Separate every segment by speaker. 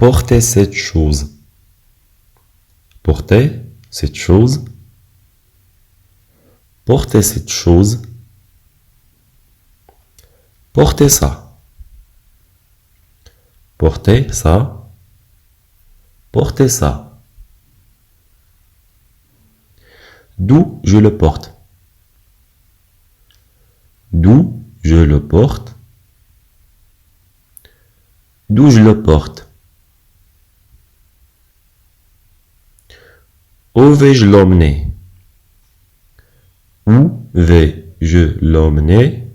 Speaker 1: Portez cette chose. Portez cette chose. Portez cette chose. Portez ça. Portez ça. Portez ça. D'où je le porte. D'où je le porte. D'où je le porte. Où vais-je l'emmener? Où vais-je l'emmener?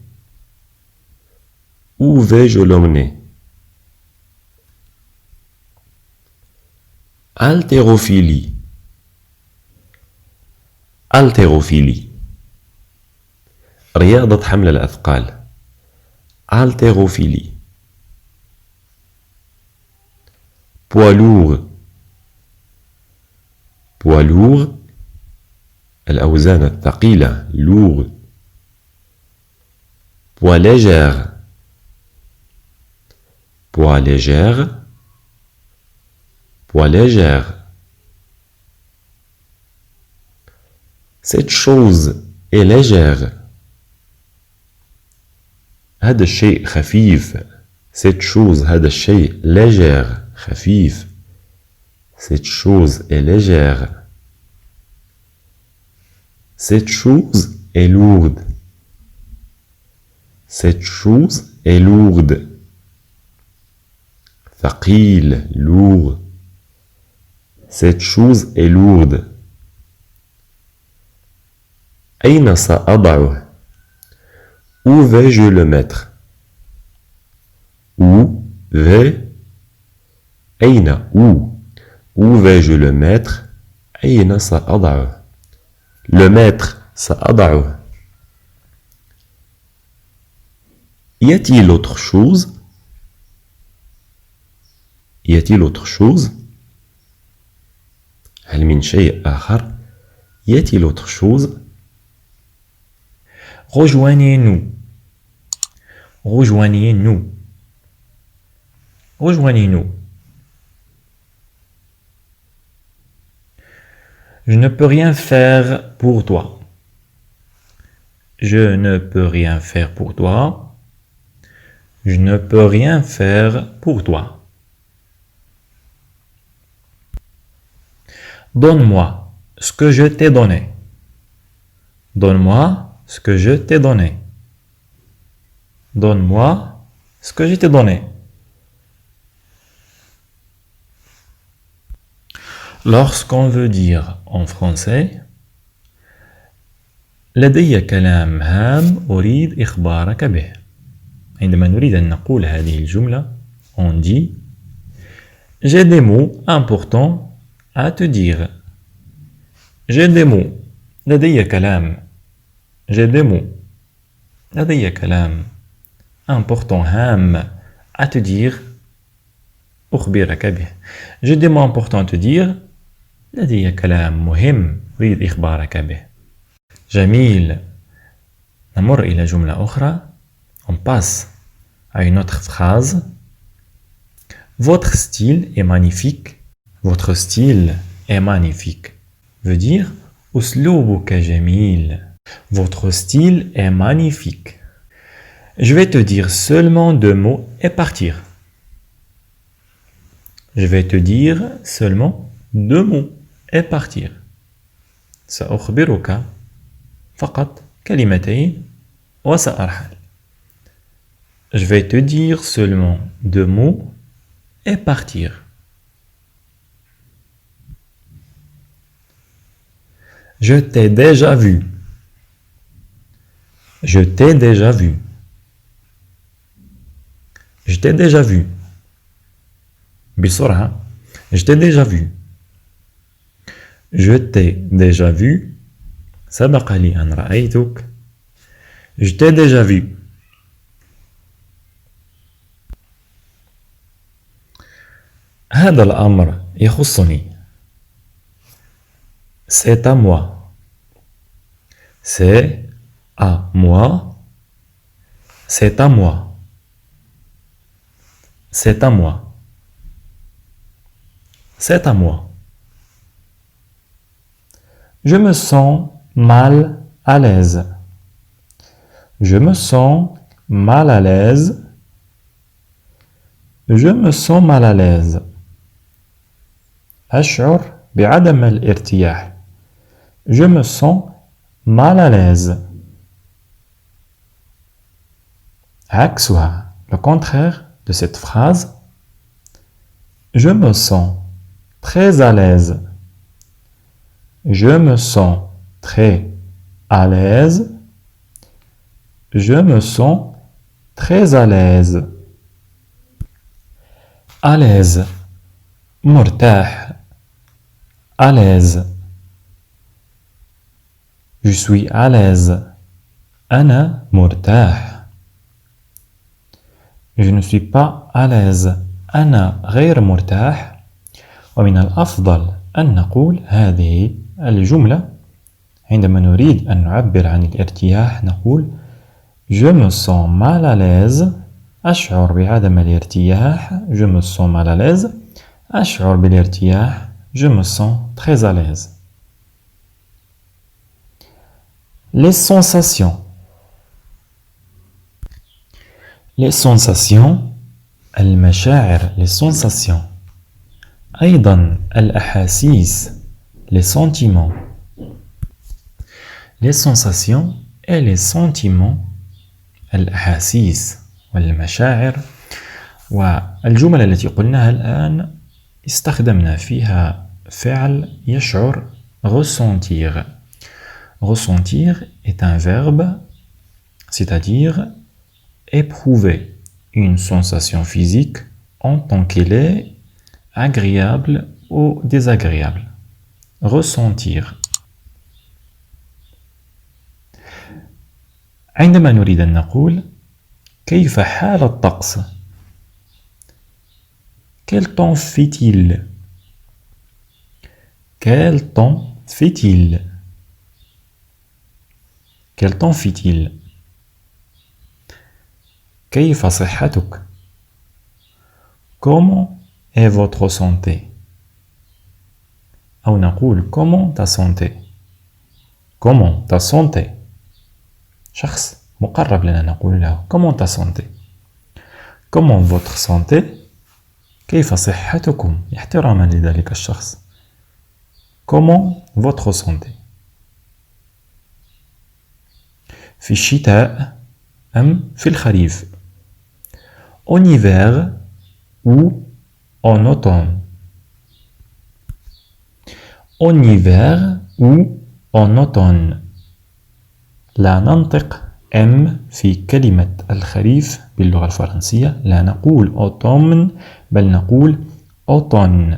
Speaker 1: Où vais-je l'emmener? Haltérophilie. Haltérophilie. رياضة حمل الأثقال. Haltérophilie. Poids lourd. Poids lourd. الأوزان الثقيلة. lourd. Poids légère. Poids légère. Poids légère. Cette chose est légère. هذا الشيء خفيف. Cette chose, هذا الشيء légère. خفيف. Cette chose est légère. Cette chose est lourde. Cette chose est lourde. ثقيل. lourd. Cette chose est lourde. أين سأضعه? Où vais-je le mettre? Où vais أين où? Où vais-je le mettre? أين سأضعه? Le mettre سأضعه. Y a-t-il autre chose? Y a-t-il autre chose? هل من شيء آخر؟ Y a-t-il autre chose?
Speaker 2: Rejoignez-nous. Rejoignez-nous. Rejoignez-nous. Je ne peux rien faire pour toi. Je ne peux rien faire pour toi. Je ne peux rien faire pour toi. Donne-moi ce que je t'ai donné. Donne-moi ce que je t'ai donné. Donne-moi ce que je t'ai donné. Lorsqu'on veut dire en français لدي كلام هام أريد إخبارك به. عندما نريد أن نقول هذه الجملة on dit j'ai des mots importants à te dire. J'ai des mots. لدي كلام. J'ai des mots. لدي كلام important هام à te dire. أخبرك به. J'ai des mots importants à te dire. لدي كلام مهم أريد إخبارك به. جميل. نمر إلى جملة أخرى. On passe à une autre phrase. Votre style est magnifique. Votre style est magnifique. Veut dire أسلوبك جميل. Votre style est magnifique. Je vais te dire seulement 2 mots et partir. Je vais te dire seulement 2 mots et partir. سأخبرك فقط كلمتين وسأرحل. Je vais te dire seulement 2 mots et partir. Je t'ai déjà vu. Je t'ai déjà vu. Je t'ai déjà vu. بسرعة. Je t'ai déjà vu. Je t'ai déjà vu. سبق لي أن رأيتك. Je t'ai déjà vu. هذا الأمر يخصني. C'est à moi. C'est à moi. C'est à moi. C'est à moi. c'est à moi. Je me sens mal à l'aise. Je me sens mal à l'aise. Je me sens mal à l'aise. أشعر بعدم الارتياح. Je me sens mal à l'aise. عكسها, le contraire de cette phrase. Je me sens très à l'aise. Je me sens très à l'aise. Je me sens très à l'aise. À l'aise. مرتاح. À l'aise. Je suis à l'aise. أنا مرتاح. Je ne suis pas à l'aise. أنا غير مرتاح. ومن الأفضل أن نقول هذه الجملة عندما نريد أن نعبر عن الارتياح نقول Je me sens mal à l'aise. أشعر بعدم الارتياح. Je me sens mal à l'aise. أشعر بالارتياح. Je me sens très à l'aise. Les sensations. Les sensations. المشاعر. Les sensations. أيضا الأحاسيس. Les sentiments. Les sensations et les sentiments. الأحاسيس والمشاعر. والجمل التي قلناها الآن استخدمنا فيها فعل يشعر ressentir. Ressentir est un verbe, c'est-à-dire éprouver une sensation physique en tant qu'elle est agréable ou désagréable. Ressentir. عندما نريد أن نقول كيف حال الطقس؟ Quel temps fait-il? Quel temps fait-il? Quel temps fait-il? كيف صحتك؟ Comment est votre santé? أو نقول comment ta santé? Comment ta santé? شخص مقرب لنا نقول له comment ta santé? Comment votre santé? كيف صحتكم؟ احتراما لذلك الشخص. Comment votre santé? في الشتاء أم في الخريف؟ En hiver ou en automne? En hiver ou en automne? لا ننطق M في كلمة الخريف باللغة الفرنسية. لا نقول automne بل نقول automne.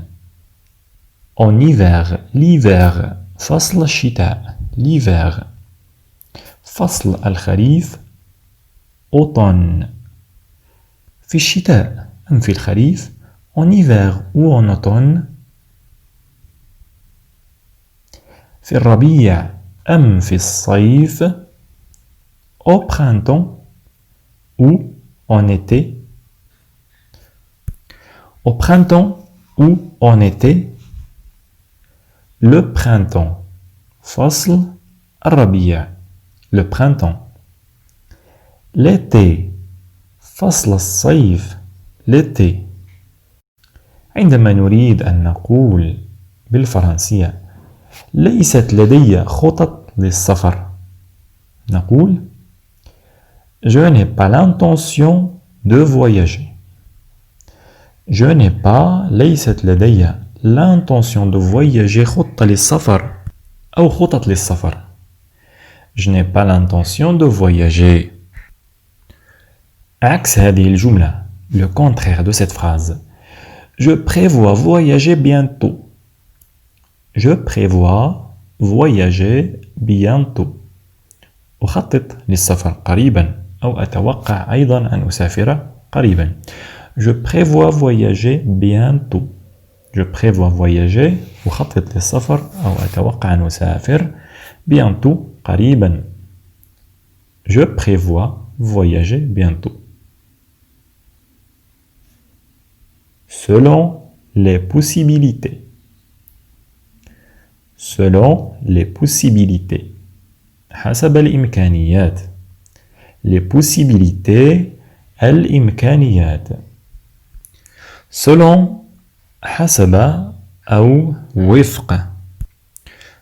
Speaker 2: En hiver. L'hiver. فصل الشتاء. L'hiver. فصل الخريف. automne. في الشتاء أم في الخريف؟ En hiver ou en automne? في الربيع أم في الصيف؟ Au printemps ou en été? Au printemps ou en été? Le printemps. فصل الربيع. Le printemps. L'été. فصل الصيف. L'été. عندما نريد أن نقول بالفرنسية ليست لدي خطط للسفر نقول Je n'ai pas l'intention de voyager. Je n'ai pas ليست لدي l'intention de voyager خطة للسفر أو خطط للسفر. Je n'ai pas l'intention de voyager. عكس هذه الجملة, le contraire de cette phrase. Je prévois voyager bientôt. Je prévois voyager bientôt. أخطط للسفر قريبا أو أتوقع أيضا أن أسافر قريبا. Je prévois voyager bientôt. Je prévois voyager أخطط للسفر أو أتوقع أن أسافر bientôt قريبا. Je prévois voyager bientôt. Selon les possibilités. Selon les possibilités. حسب الإمكانيات. Les possibilités الإمكانيات. Selon حسب أو وفق.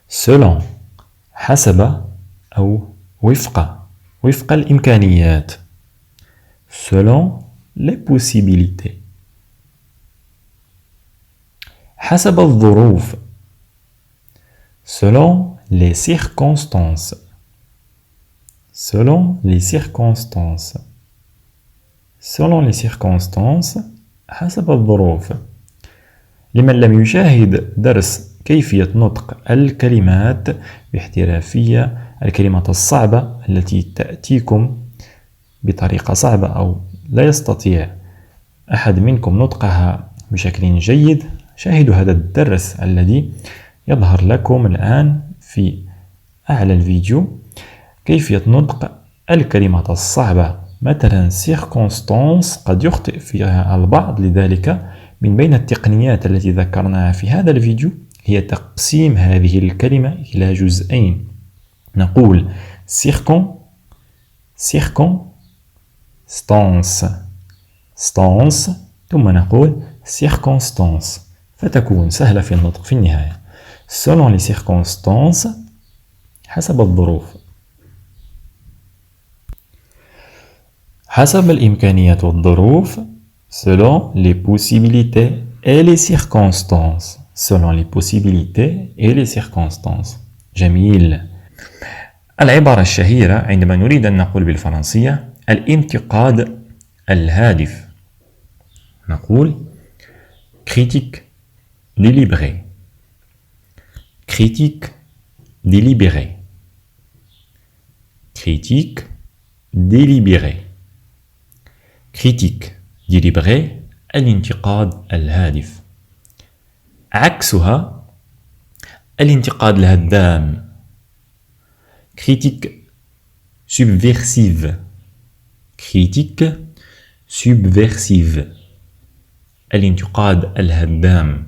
Speaker 2: Selon حسب أو وفق الإمكانيات. Selon les possibilités. حسب الظروف. Selon les circonstances. Selon les circonstances. Selon les circonstances. حسب الظروف. لمن لم يشاهد درس كيفية نطق الكلمات باحترافية، الكلمات الصعبة التي تأتيكم بطريقة صعبة أو لا يستطيع أحد منكم نطقها بشكل جيد، شاهدوا هذا الدرس الذي يظهر لكم الآن في أعلى الفيديو. كيفية نطق الكلمات الصعبة، مثلا circonstance قد يخطئ فيها البعض، لذلك من بين التقنيات التي ذكرناها في هذا الفيديو هي تقسيم هذه الكلمة إلى جزئين. نقول circonstance ثم نقول circonstance، فتكون سهلة في النطق في النهاية. selon les circonstances حسب الظروف. حسب الإمكانيات والظروف selon les possibilités et les circonstances. Selon les possibilités et les circonstances. جميل. العبارة الشهيرة عندما نريد أن نقول بالفرنسية الانتقاد الهادف، نقول critique délibérée. Critique délibérée. Critique délibérée. critique délibérée الانتقاد الهادف. عكسها الانتقاد الهدام critique subversive. critique subversive الانتقاد الهدام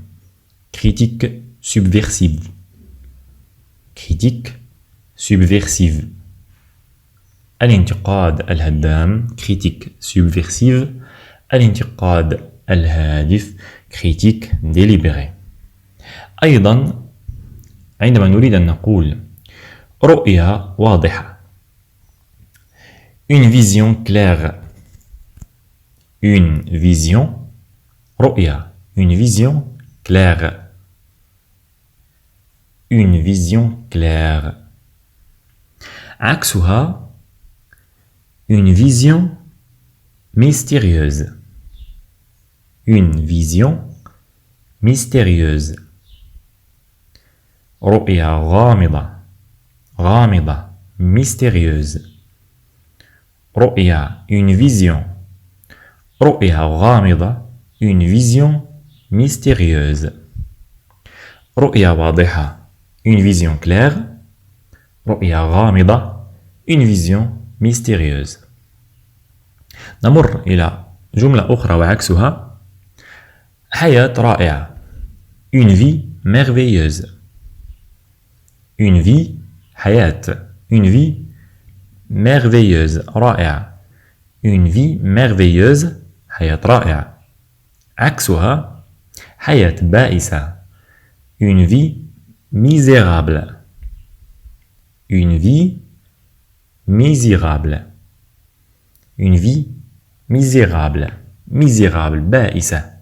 Speaker 2: critique subversive. critique subversive الانتقاد الهدام critique subversive الانتقاد الهادف critique délibérée. أيضا عندما نريد أن نقول رؤية واضحة une vision claire. une vision رؤية une vision claire. une vision claire. عكسها une vision mystérieuse. une vision mystérieuse. رؤية غامضة غامضة mystérieuse. رؤية une vision. رؤية غامضة une vision mystérieuse. رؤية واضحة une vision claire. رؤية غامضة une vision mystérieuse. نمر إلى جملة أخرى وعكسها حياة رائعة une vie merveilleuse. une vie حياة une vie merveilleuse رائعة une vie merveilleuse حياة رائعة. عكسها حياة بائسة une vie misérable. une vie misérable. une vie misérable. misérable بائسة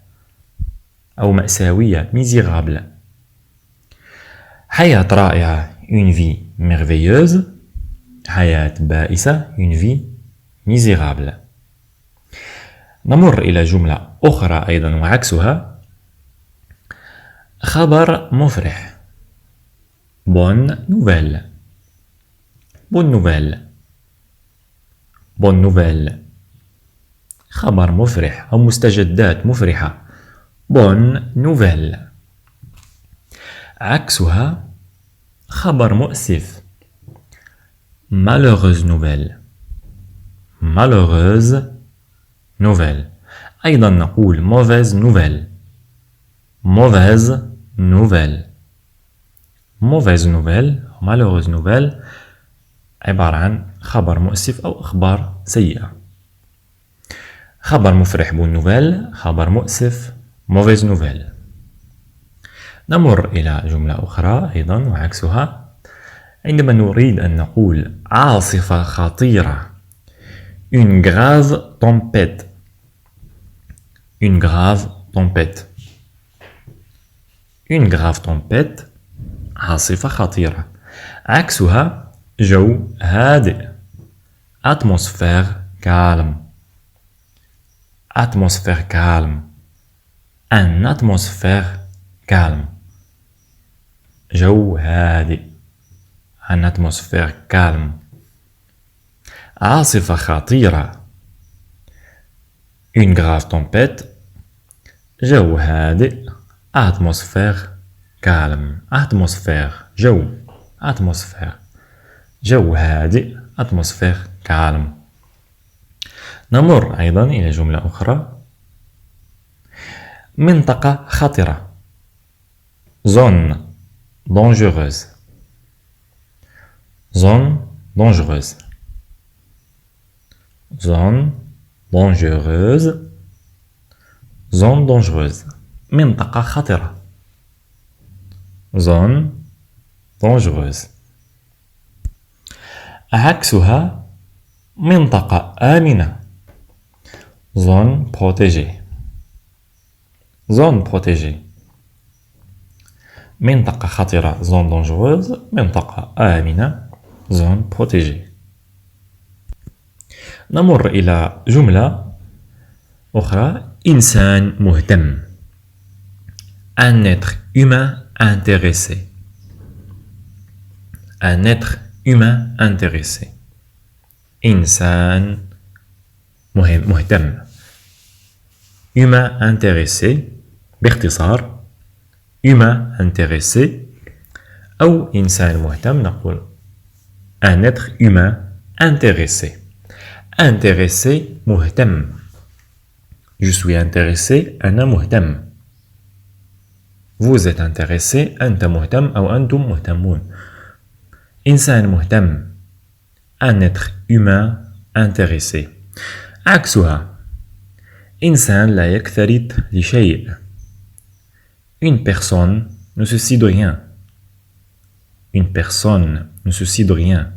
Speaker 2: أو مأساوية misérable. حياة رائعة une vie merveilleuse. حياة بائسة une vie misérable. نمر إلى جملة أخرى أيضا وعكسها خبر مفرح bonne nouvelle. bonne nouvelle. bonne nouvelle خبر مفرح أو مستجدات مفرحة bonne nouvelle. عكسها خبر مؤسف malheureuse nouvelle. malheureuse nouvelle. أيضا نقول mauvaise nouvelle. mauvaise nouvelle. mauvaise nouvelle malheureuse nouvelle عبارة عن خبر مؤسف أو أخبار سيئة. خبر مفرح بون نوفيل، خبر مؤسف mauvaise nouvelle. نمر إلى جملة أخرى أيضا وعكسها. عندما نريد أن نقول عاصفة خطيرة une grave tempête. une grave tempête. une grave tempête عاصفة خطيرة. عكسها جو هادئ atmosphère calme. atmosphère calme. un atmosphère calme. جو هادئ un atmosphère calme. عاصفة خطيرة une grave tempête جو هادئ atmosphère calme. atmosphère جو atmosphère جو هادئ atmosphère calme. نمر أيضا إلى جملة أخرى. منطقة خطرة zone dangereuse. zone dangereuse. zone dangereuse. zone dangereuse. منطقة خطرة zone dangereuse. عكسها منطقة آمنة zone protégée. zone protégée. منطقة خطرة zone dangereuse. منطقة آمنة zone protégée. نمر إلى جملة أخرى. إنسان مهتم un être humain intéressé. un être humain intéressé. إنسان مهتم. humain intéressé باختصار humain intéressé أو إنسان مهتم نقول un être humain intéressé. intéressé مهتم. je suis intéressé أنا مهتم. vous êtes intéressé أنت مهتم أو أنتم مهتمون. إنسان مهتم un être humain intéressé. عكسها إنسان لا يكترث لشيء. une personne ne se soucie de rien. une personne ne se soucie de rien.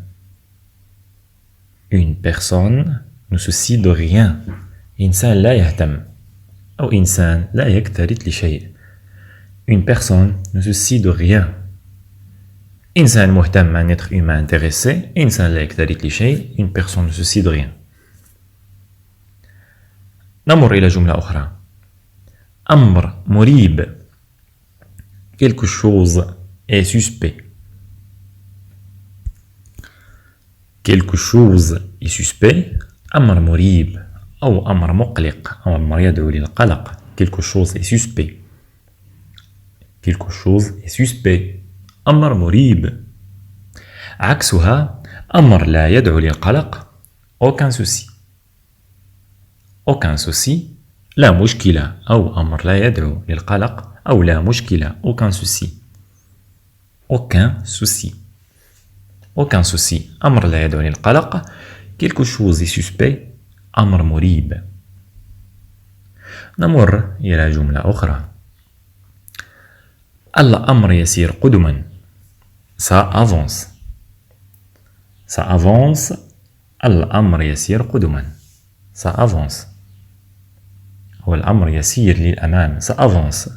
Speaker 2: une personne ne se soucie de rien. إنسان لا يهتم أو إنسان لا يكترث لشيء. une personne ne se soucie de rien. إنسان مهتم un être humain intéressé. إنسان لا يكترث لشيء. une personne ne se soucie de rien. نمر إلى جملة أخرى. أمر مريب quelque chose est suspect. quelque chose est suspect. أمر مريب أو أمر مقلق أو أمر يدعو للقلق. quelque chose est suspect. quelque chose est suspect. أمر مريب. عكسها أمر لا يدعو للقلق aucun souci. aucun souci. لا مشكلة أو أمر لا يدعو للقلق أو لا مشكلة aucun souci. aucun souci. aucun souci. أمر لا يدعو للقلق. quelque chose est suspect. أمر مريب. نمر إلى جملة أخرى. الأمر يسير قدما. ça avance. ça avance. الأمر يسير قدما. ça avance. هو الأمر يسير للأمام. ça avance.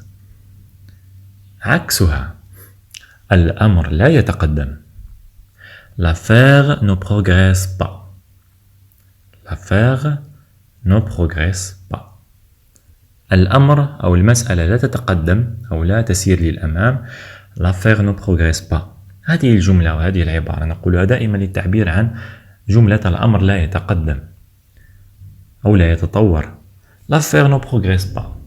Speaker 2: عكسها الأمر لا يتقدم. l'affaire ne progresse pas. l'affaire ne progresse pas. الأمر أو المسألة لا تتقدم أو لا تسير للأمام. l'affaire ne progresse pas. هذه الجملة وهذه العبارة نقولها دائما للتعبير عن جملة الأمر لا يتقدم أو لا يتطور. l'affaire ne progresse pas.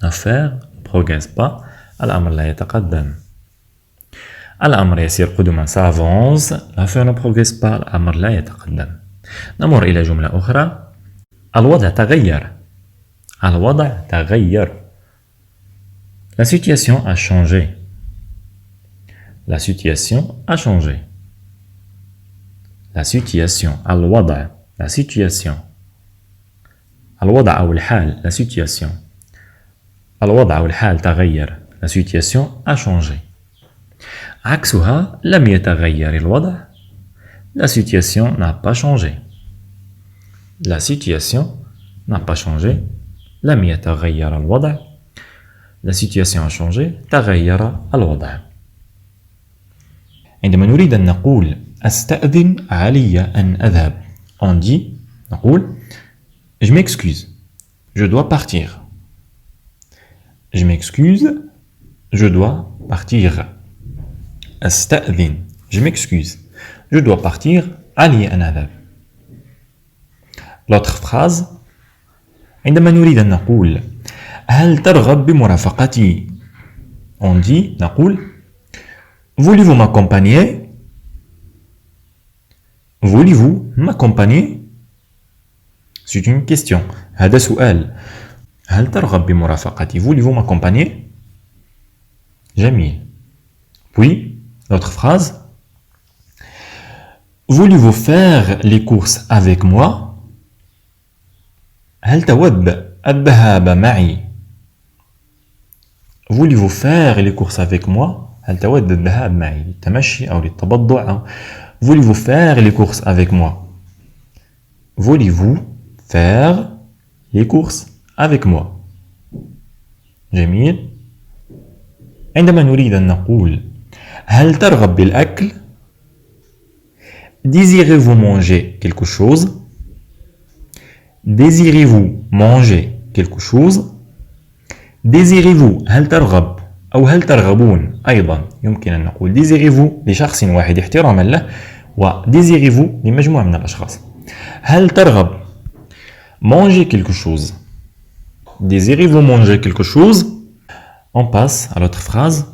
Speaker 2: l'affaire ne progresse pas. الأمر لا يتقدم. الأمر يسير قدما. ça avance. l'affaire ne progresse pas. الأمر لا يتقدم. نمر إلى جملة أخرى. الوضع تغير. الوضع تغير. La situation a changé. La situation a changé. La situation, الوضع, la situation. الوضع أو الحال, la situation. الوضع أو الحال تغير. La situation a changé. عكسها لم يتغير الوضع. La situation n'a pas changé. La situation n'a pas changé. لم يتغير الوضع. La situation a changé. تغير الوضع. عندما نريد أن نقول أستأذن علي أن أذهب, on dit, نقول je m'excuse, je dois partir. Je m'excuse, je dois partir. أستأذن, je m'excuse, je dois partir. علي أن أذهب. L'autre phrase, عندما نريد أن نقول هل ترغب بمرافقتي, on dit, نقول voulez-vous m'accompagner? Voulez-vous m'accompagner? C'est une question. هذا سؤال. هل ترغب بمرافقتي? Voulez-vous m'accompagner? جميل. Puis, l'autre phrase. Voulez-vous faire les courses avec moi? هل تود الذهاب معي? Voulez-vous faire les courses avec moi? هل تود الذهاب معي للتمشي أو للتبضع أو Voulez-vous faire les courses avec moi? Voulez-vous faire les courses avec moi? جميل. عندما نريد أن نقول هل ترغب بالأكل? Désirez-vous manger quelque chose? Désirez-vous manger quelque chose? Désirez-vous هل ترغب أو هل ترغبون أيضا يمكن أن نقول désirez-vous لشخص واحد احتراما له و désirez-vous لمجموعة من الأشخاص. هل ترغب manger quelque chose? Désirez-vous manger quelque chose? On passe à l'autre phrase.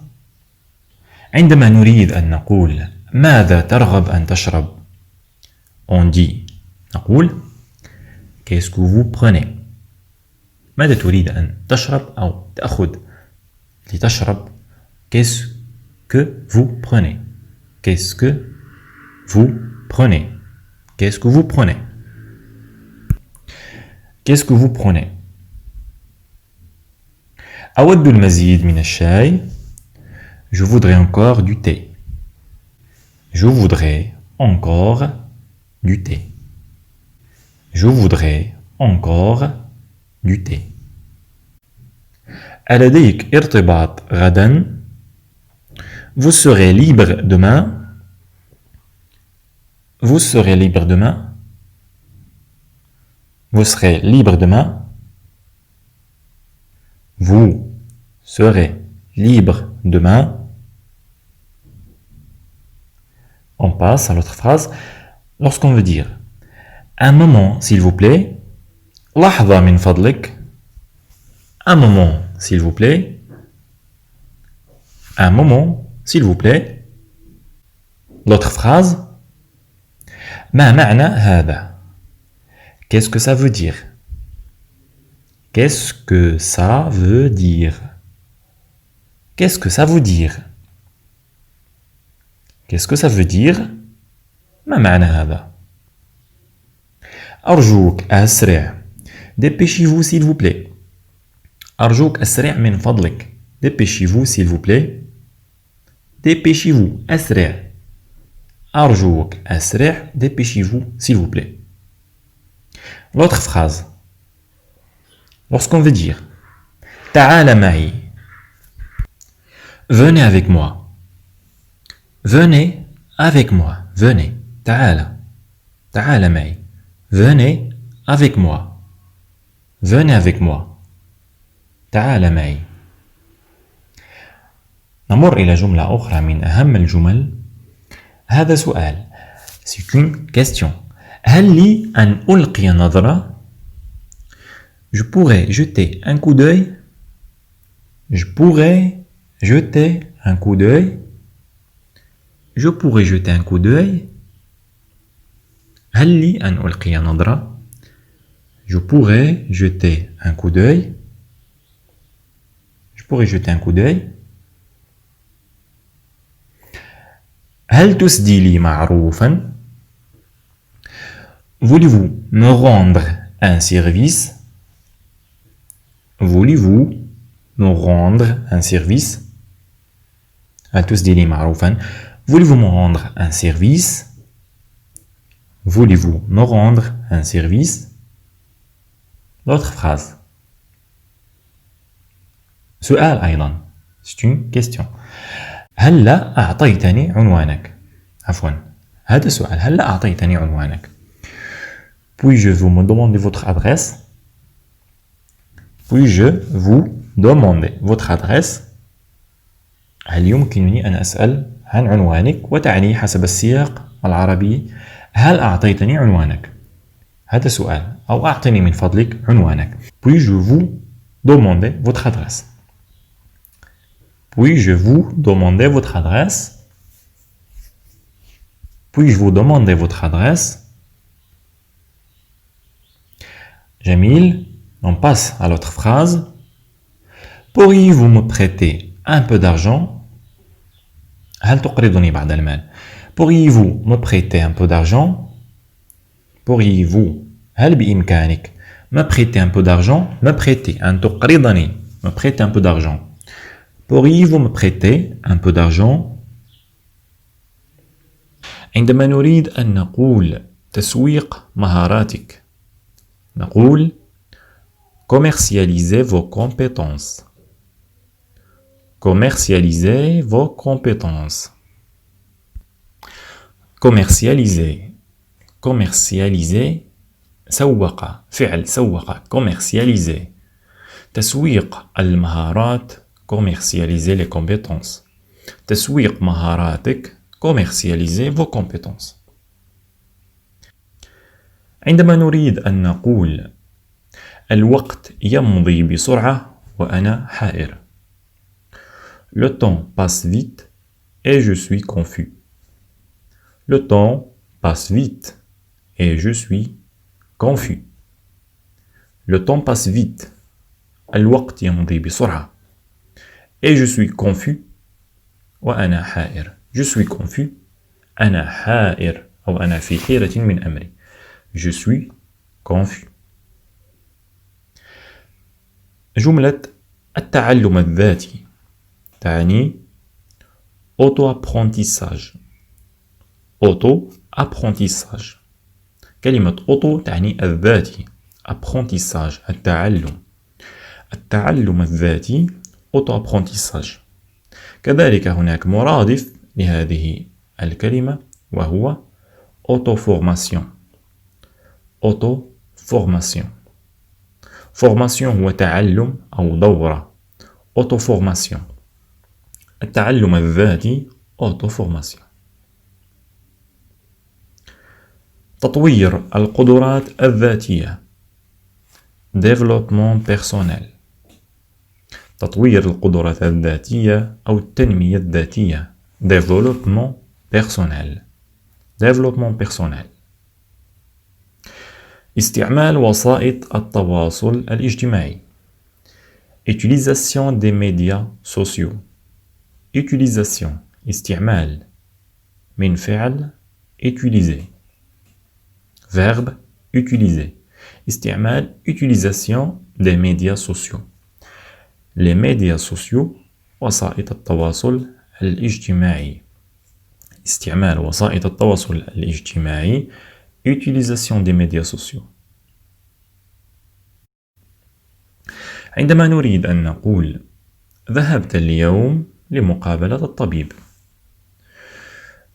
Speaker 2: عندما نريد أن نقول ماذا ترغب أن تشرب? On dit نقول qu'est-ce que vous prenez? ماذا تريد أن تشرب أو تأخذ لتشرب? Qu'est-ce que vous prenez? Qu'est-ce que vous prenez? Qu'est-ce que vous prenez? Qu'est-ce que vous prenez? أود المزيد من الشاي. Je voudrais encore du thé. Je voudrais encore du thé. Je voudrais encore du thé. ألديك ارتباط غدا? Vous serez libre demain? Vous serez libre demain? Vous serez libre demain? Vous serez libre demain? On passe à l'autre phrase. Lorsqu'on veut dire un moment s'il vous plaît, لحظة من فضلك. Un moment s'il vous plaît. Un moment s'il vous plaît. L'autre phrase. ما معنى هذا? Qu'est-ce que ça veut dire? Qu'est-ce que ça veut dire? Qu'est-ce que ça veut dire? Qu'est-ce que ça veut dire? ما معنى هذا? أرجوك أسرع. Dépêchez-vous s'il vous plaît. أرجوك أسرع من فضلك. Dépêchez-vous s'il vous plaît. Dépêchez-vous أسرع. أرجوك أسرع. Dépêchez-vous s'il vous plaît. L'autre phrase. Lorsqu'on veut dire تعال معي. Venez avec moi. Venez avec moi. Venez. تعال. تعال معي. Venez avec moi. Venez avec moi. تعال معي. نمر إلى جملة أخرى من أهم الجمل. هذا سؤال. C'est une question. هل لي أن ألقي نظرة? Je pourrais jeter un coup d'œil. Je pourrais jeter un coup d'œil. Je pourrais jeter un coup d'œil. هل لي أن ألقي نظرة? Je pourrais jeter un coup d'œil. Je pourrais jeter un coup d'œil. هل تسدي لي معروفا? Voulez-vous me rendre un service? Voulez-vous me rendre un service? هل تسدي لي معروفا? Voulez-vous me rendre un service? Voulez-vous me rendre un service? L'autre phrase. سؤال أيضا. C'est une question. هلا أعطيتني عنوانك. عفوا. هذا سؤال. هلا أعطيتني عنوانك. Puis-je vous me demander votre adresse? Puis-je vous demander votre adresse? هل يمكنني أن أسأل عن عنوانك؟ وتعني حسب السياق العربي هل أعطيتني عنوانك؟ هذا سؤال. أو أعطني من فضلك عنوانك. Puis-je vous demander votre adresse? Puis-je vous demander votre adresse? Puis-je vous demander votre adresse? Jamil, on passe à l'autre phrase. Pourriez-vous me prêter un peu d'argent? هل تقرضني بعض المال? Pourriez-vous me prêter un peu d'argent? Pourriez-vous هل بإمكانك me prêter un peu d'argent? Me prêter أن تقرضني me prêter un peu d'argent. Pourriez-vous me prêter un peu d'argent? عندما نريد أن نقول تسويق مهاراتك نقول commercialiser vos compétences. Commercialiser vos compétences. Commercialiser. Commercialiser. سوق. فعل سوق. Commercialiser. تسويق المهارات. Commercialiser les compétences. تسويق مهاراتك. Commercialiser vos compétences. عندما نريد أن نقول الوقت يمضي بسرعة وأنا حائر. Le temps passe vite et je suis confus. Le temps passe vite et je suis confus. Le temps passe vite. الوقت يمضي بسرعة. Et je suis confus. وأنا حائر. Je suis confus. أنا حائر أو أنا في حيرة من أمري. Je suis confus. جملة التعلم الذاتي تعني auto-apprentissage. auto-apprentissage. كلمة auto تعني الذاتي. apprentissage التعلم. التعلم الذاتي auto-apprentissage. كذلك هناك مرادف لهذه الكلمة وهو auto-formation. auto-formation. formation هو تعلم أو دورة. auto-formation. التعلم الذاتي auto-formation. تطوير القدرات الذاتية développement personnel. تطوير القدرات الذاتية أو التنمية الذاتية développement personnel. développement personnel. استعمال وسائط التواصل الاجتماعي. utilisation des médias sociaux. utilisation استعمال من فعل utiliser. verbe utiliser. استعمال utilisation des médias sociaux. les médias sociaux وسائط التواصل الاجتماعي. استعمال وسائط التواصل الاجتماعي utilisation des médias sociaux. عندما نريد أن نقول ذهبت اليوم لمقابلة الطبيب.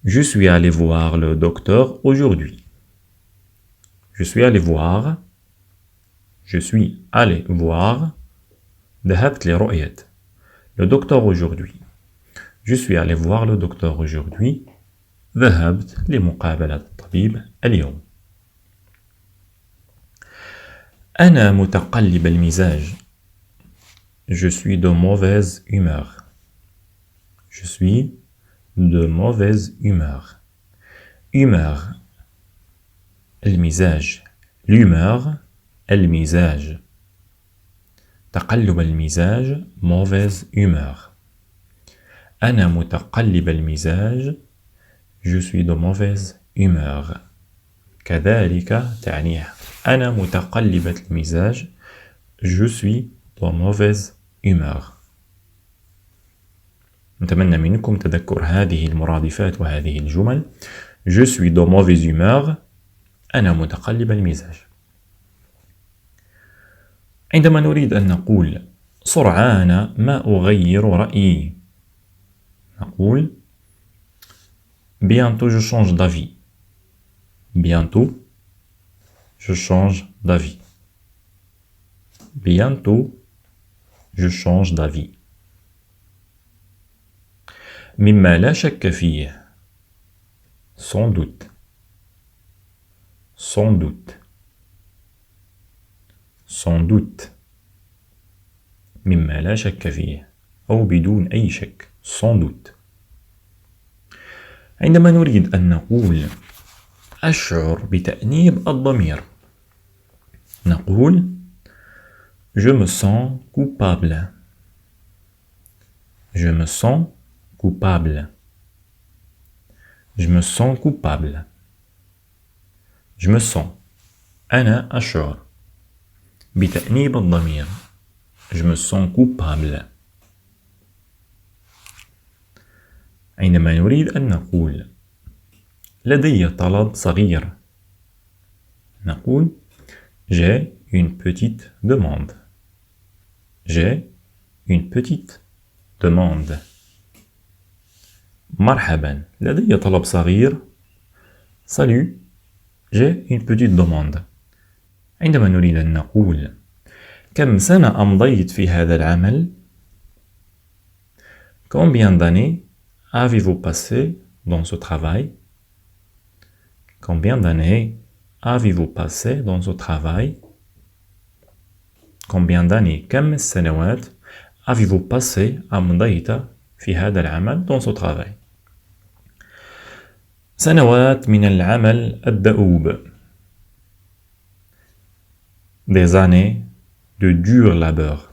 Speaker 2: Je suis allé voir le docteur aujourd'hui. Je suis allé voir. Je suis allé voir. ذهبت لرؤية le docteur aujourd'hui. Je suis allé voir le docteur aujourd'hui. ذهبت لمقابلة الطبيب اليوم. أنا متقلب المزاج. Je suis de mauvaise humeur. Je suis de mauvaise humeur. Humeur. المزاج. L'humeur. المزاج. تقلب المزاج mauvaise humeur. أنا متقلب المزاج je suis de mauvaise humeur. كذلك تعنيه أنا متقلبة المزاج je suis de mauvaise humeur. نتمنى منكم تذكر هذه المرادفات وهذه الجمل. Je suis de mauvaise humeur. أنا متقلب المزاج. عندما نريد أن نقول سرعان ما أغير رأيي نقول bientôt je change d'avis. Bientôt je change d'avis. Bientôt je change d'avis. مما لا شك فيه sans doute. Sans doute. Sans doute. مما لا شك فيه أو بدون أي شك. Sans doute. عندما نريد أن نقول أشعر بتأنيب الضمير نقول Je me sens coupable. Je me sens coupable. Je me sens coupable. Je me sens. أنا أشعر بتأنيب الضمير. Je me sens coupable. عندما نريد أن نقول لدي طلب صغير نقول J'ai une petite demande. J'ai une petite demande. مرحبا لدي طلب صغير. Salut, j'ai une petite demande. عندما نريد أن نقول كم سنة أمضيت في هذا العمل Combien d'années avez-vous passé dans ce travail Combien d'années avez-vous passé dans ce travail Combien d'années كم السنوات avez-vous passé أمضيت في هذا العمل dans ce travail سنوات من العمل الدؤوب Des années de dur labeur.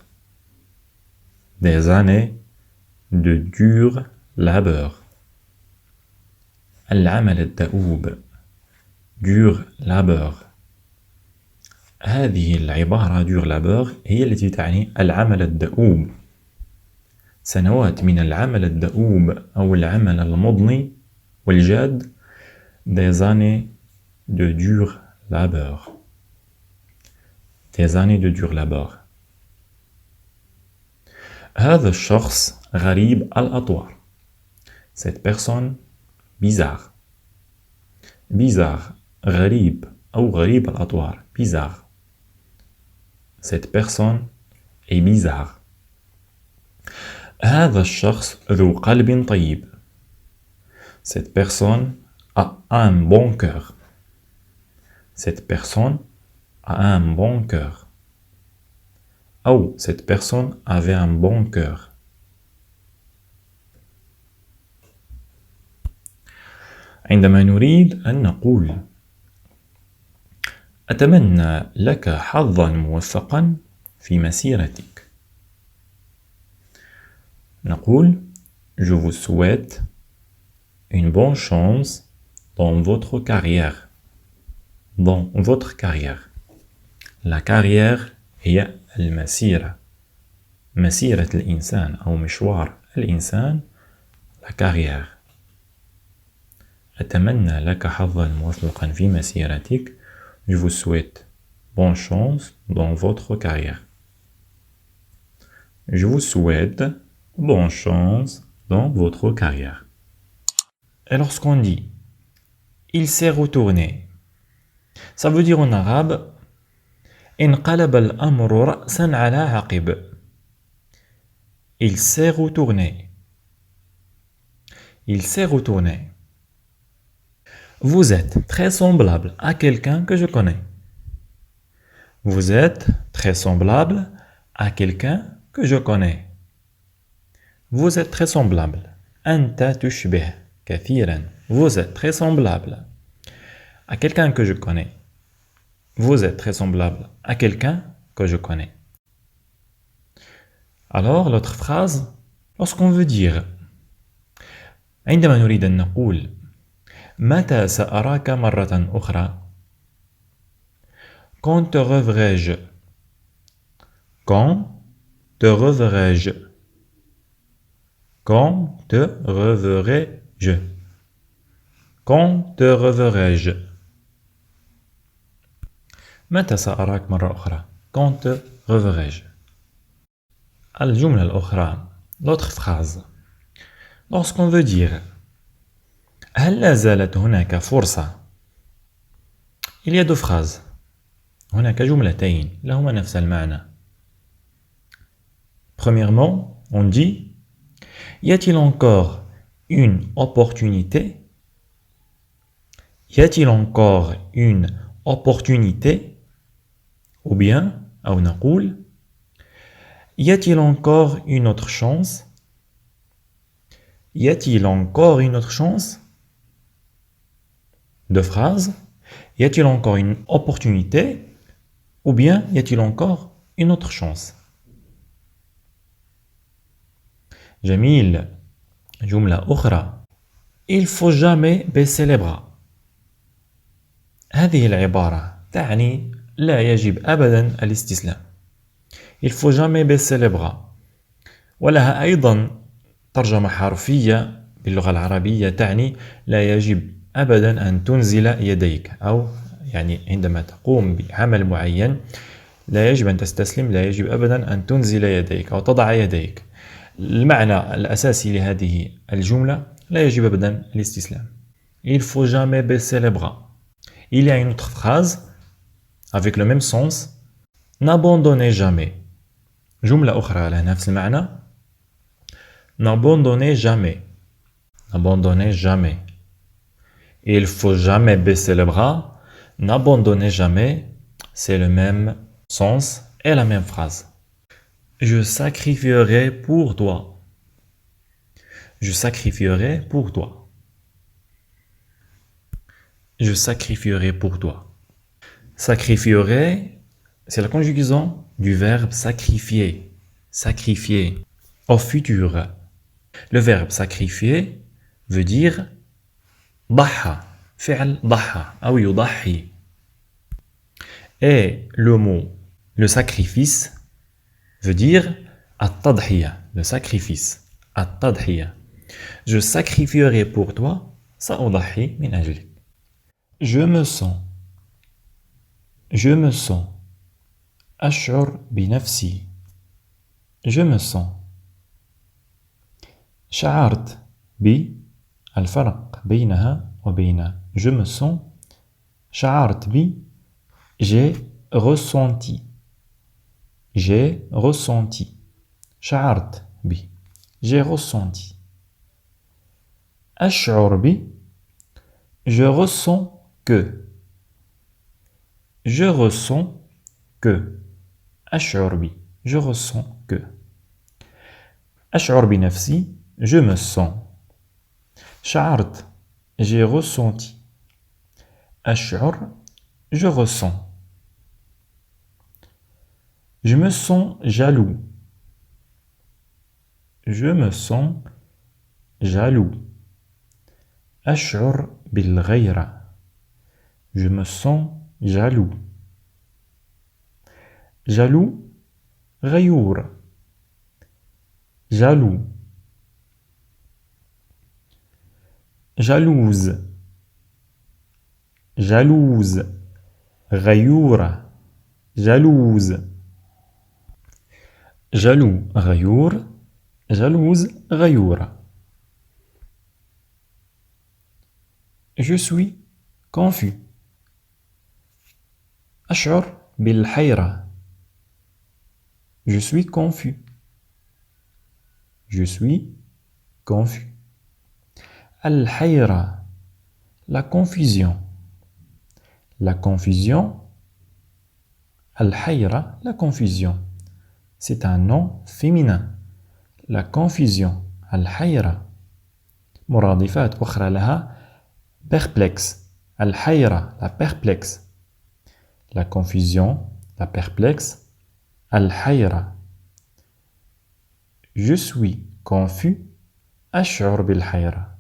Speaker 2: Des années de dur labeur. العمل الدؤوب dur labeur. هذه العبارة dur labeur هي التي تعني العمل الدؤوب. سنوات من العمل الدؤوب أو العمل المضني والجاد. Des années de dur labeur. Des années de dur labeur. هذا الشخص غريب الأطوار. Cette personne bizarre. Bizarre. غريب أو غريب الأطوار. Bizarre. Cette personne est bizarre. هذا الشخص ذو قلب طيب. Cette personne a un bon cœur. Cette personne a un bon cœur. أو cette personne avait un bon cœur. عندما نريد أن نقول أتمنى لك حظاً موفقاً في مسيرتك نقول Je vous souhaite une bonne chance dans votre carrière. Dans votre carrière. La carrière هي المسيرة. مسيرة الإنسان أو مشوار الإنسان. La carrière. أتمنى لك حظاً موفقاً في مسيرتك. Je vous souhaite bonne chance dans votre carrière. Je vous souhaite bonne chance dans votre carrière. Et lorsqu'on dit il s'est retourné, ça veut dire en arabe انقلب الأمر رأساً على عقب. Il s'est retourné. Il s'est retourné. Vous êtes très semblable à quelqu'un que je connais. Vous êtes très semblable à quelqu'un que je connais. Vous êtes très semblable. أنت تشبه كثيراً. Vous êtes très semblable à quelqu'un que je connais. Vous êtes très semblable à quelqu'un que je connais. Alors, l'autre phrase, lorsqu'on veut dire عندما نريد أن نقول متى سأراك مرة أخرى Quand te reverrai-je Quand te reverrai-je Quand te reverrai-je Quand te reverrai-je متى سأراك مرة أخرى Quand te reverrai-je الجملة الأخرى L'autre phrase Lorsqu'on veut dire هل لا زالت هناك فرصة Il y a deux phrases هناك جملتين لهما نفس المعنى Premièrement, on dit Y a-t-il encore une opportunité Y a-t-il encore une opportunité Ou bien, أو نقول Y a-t-il encore une autre chance Y a-t-il encore une autre chance Deux phrases. Y a-t-il encore une opportunité Ou bien y a-t-il encore une autre chance جميل. جملة أخرى. Il faut jamais baisser les bras. هذه العبارة تعني لا يجب أبدا الاستسلام. Il faut jamais baisser les bras. ولها أيضا ترجمة حرفية باللغة العربية تعني لا يجب أبدا أن تنزل يديك أو يعني عندما تقوم بعمل معين لا يجب أن تستسلم لا يجب أبدا أن تنزل يديك أو تضع يديك المعنى الأساسي لهذه الجملة لا يجب أبدا الاستسلام Il faut jamais baisser les bras Il y a une autre phrase avec le même sens N'abandonnez jamais جملة أخرى لها نفس المعنى N'abandonnez jamais N'abandonnez jamais Il faut jamais baisser les bras N'abandonnez jamais C'est le même sens et la même phrase Je sacrifierai pour toi Je sacrifierai pour toi Je sacrifierai pour toi Sacrifierai, c'est la conjugaison du verbe sacrifier Sacrifier au futur Le verbe sacrifier veut dire ضحى فعل ضحى أو يضحي Et le mot le sacrifice veut dire التضحية le sacrifice التضحية Je sacrifierai pour toi سأضحي من أجلك Je me sens أشعر بنفسي Je me sens شعرت بالفرق بينها وبين je me sens شعرت ب j'ai ressenti شعرت ب j'ai ressenti أشعر ب je ressens que أشعر ب je ressens que أشعر بنفسي je me sens شعرت j'ai ressenti أشعر je ressens Je me sens jaloux أشعر بالغيرة Je me sens jaloux غيور jalouse غيورة jalouse jaloux غيور jalouse غيورة Je suis confus أشعر بالحيرة Je suis confus الحيرة la confusion الحيرة la confusion c'est un nom féminin la confusion الحيرة مرادفات أخرى لها perplexe الحيرة la perplexe la confusion la perplexe الحيرة Je suis confus. أشعر بالحيرة.